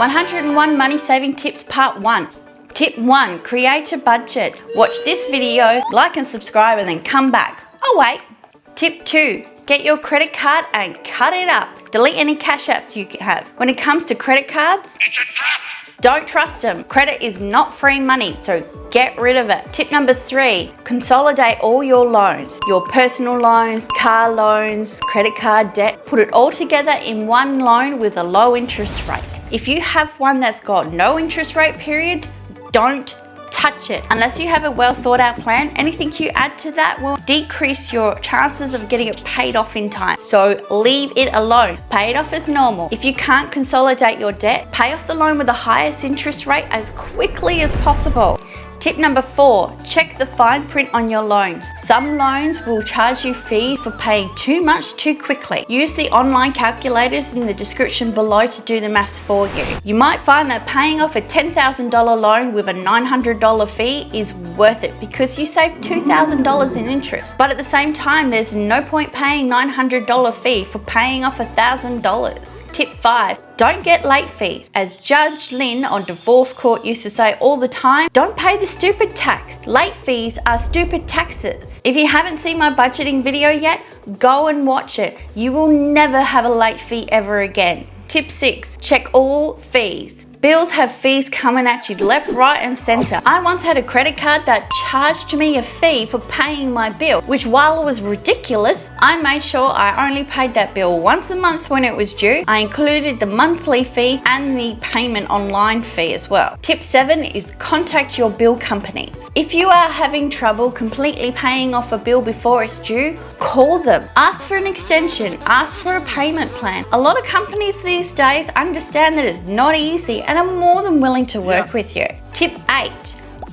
101 Money Saving Tips Part 1. Tip 1, create a budget. Watch this video, like and subscribe, and then come back. Oh wait. Tip 2, get your credit card and cut it up. Delete any cash apps you have. When it comes to credit cards, It's a trap! don't trust them. Credit is not free money, so get rid of it. Tip number 3, consolidate all your loans. Your personal loans, car loans, credit card debt. Put it all together in one loan with a low interest rate. If you have one that's got no interest rate period, don't touch it. Unless you have a well thought out plan, anything you add to that will decrease your chances of getting it paid off in time. So leave it alone. Pay it off as normal. If you can't consolidate your debt, pay off the loan with the highest interest rate as quickly as possible. Tip number 4, check the fine print on your loans. Some loans will charge you fee for paying too much too quickly. Use the online calculators in the description below to do the maths for you. You might find that paying off a $10,000 loan with a $900 fee is worth it because you save $2,000 in interest. But at the same time, there's no point paying $900 fee for paying off $1,000. Tip 5, don't get late fees. As Judge Lynn on Divorce Court used to say all the time, don't pay the stupid tax. Late fees are stupid taxes. If you haven't seen my budgeting video yet, go and watch it. You will never have a late fee ever again. Tip 6, check all fees. Bills have fees coming at you left, right and center. I once had a credit card that charged me a fee for paying my bill, which while was ridiculous, I made sure I only paid that bill once a month when it was due. I included the monthly fee and the payment online fee as well. Tip 7 is contact your bill companies. If you are having trouble completely paying off a bill before it's due, call them. Ask for an extension, ask for a payment plan. A lot of companies these days understand that it's not easy and I'm more than willing to work with you. Tip 8,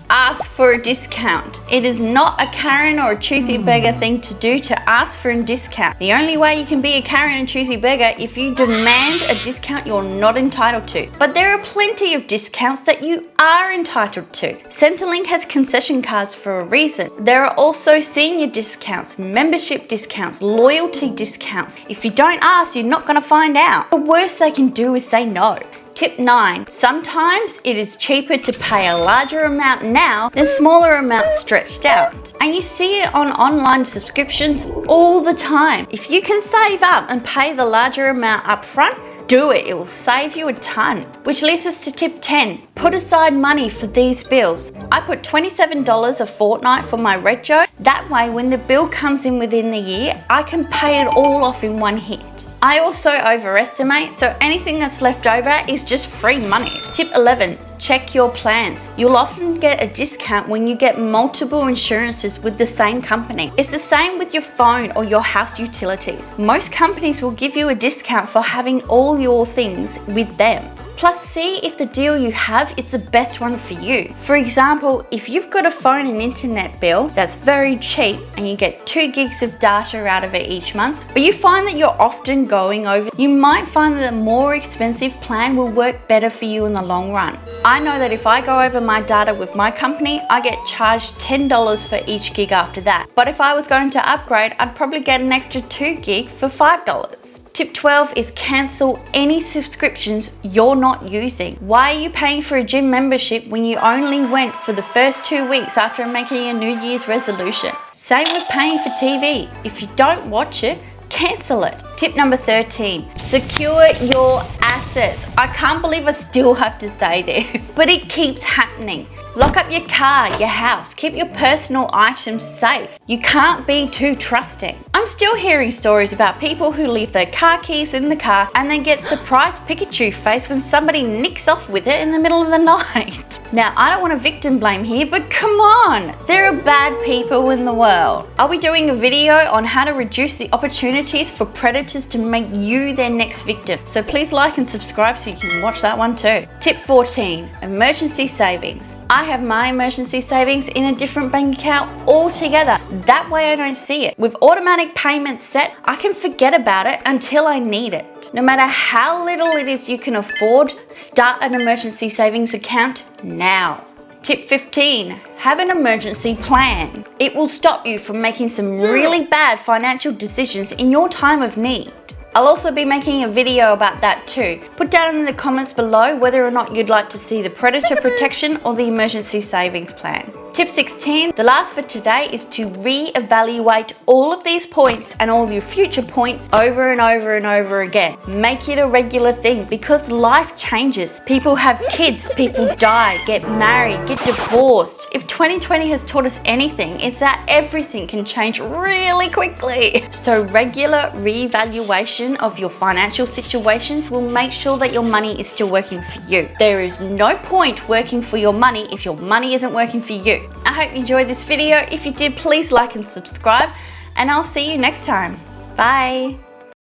ask for a discount. It is not a Karen or a choosy beggar thing to do to ask for a discount. The only way you can be a Karen and choosy beggar if you demand a discount you're not entitled to. But there are plenty of discounts that you are entitled to. Centrelink has concession cards for a reason. There are also senior discounts, membership discounts, loyalty discounts. If you don't ask, you're not going to find out. The worst they can do is say no. Tip 9, sometimes it is cheaper to pay a larger amount now than smaller amounts stretched out. And you see it on online subscriptions all the time. If you can save up and pay the larger amount up front, do it. It will save you a ton. Which leads us to tip 10. Put aside money for these bills. I put $27 a fortnight for my rego. That way, when the bill comes in within the year, I can pay it all off in one hit. I also overestimate, so anything that's left over is just free money. Tip 11, check your plans. You'll often get a discount when you get multiple insurances with the same company. It's the same with your phone or your house utilities. Most companies will give you a discount for having all your things with them. Plus, see if the deal you have is the best one for you. For example, if you've got a phone and internet bill that's very cheap and you get 2 gigs of data out of it each month, but you find that you're often going over, you might find that a more expensive plan will work better for you in the long run. I know that if I go over my data with my company, I get charged $10 for each gig after that. But if I was going to upgrade, I'd probably get an extra 2 gig for $5. Tip 12 is cancel any subscriptions you're not using. Why are you paying for a gym membership when you only went for the first 2 weeks after making a New Year's resolution? Same with paying for TV. If you don't watch it, cancel it. Tip number 13, secure your assets. I can't believe I still have to say this, but it keeps happening. Lock up your car, your house, keep your personal items safe. You can't be too trusting. I'm still hearing stories about people who leave their car keys in the car and then get surprised Pikachu face when somebody nicks off with it in the middle of the night. Now, I don't want to victim blame here, but come on, there are bad people in the world. Are we doing a video on how to reduce the opportunities for predators to make you their next victim? So please like and subscribe so you can watch that one too. Tip 14, emergency savings. I have my emergency savings in a different bank account altogether. That way I don't see it. With automatic payments set, I can forget about it until I need it. No matter how little it is you can afford, start an emergency savings account now. Tip 15, have an emergency plan. It will stop you from making some really bad financial decisions in your time of need. I'll also be making a video about that too. Put down in the comments below whether or not you'd like to see the predator protection or the emergency savings plan. Tip 16, the last for today, is to re-evaluate all of these points and all your future points over and over and over again. Make it a regular thing because life changes. People have kids, people die, get married, get divorced. If 2020 has taught us anything, it's that everything can change really quickly. So regular re-evaluation of your financial situations will make sure that your money is still working for you. There is no point working for your money if your money isn't working for you. I hope you enjoyed this video. If you did, please like and subscribe, and I'll see you next time. Bye.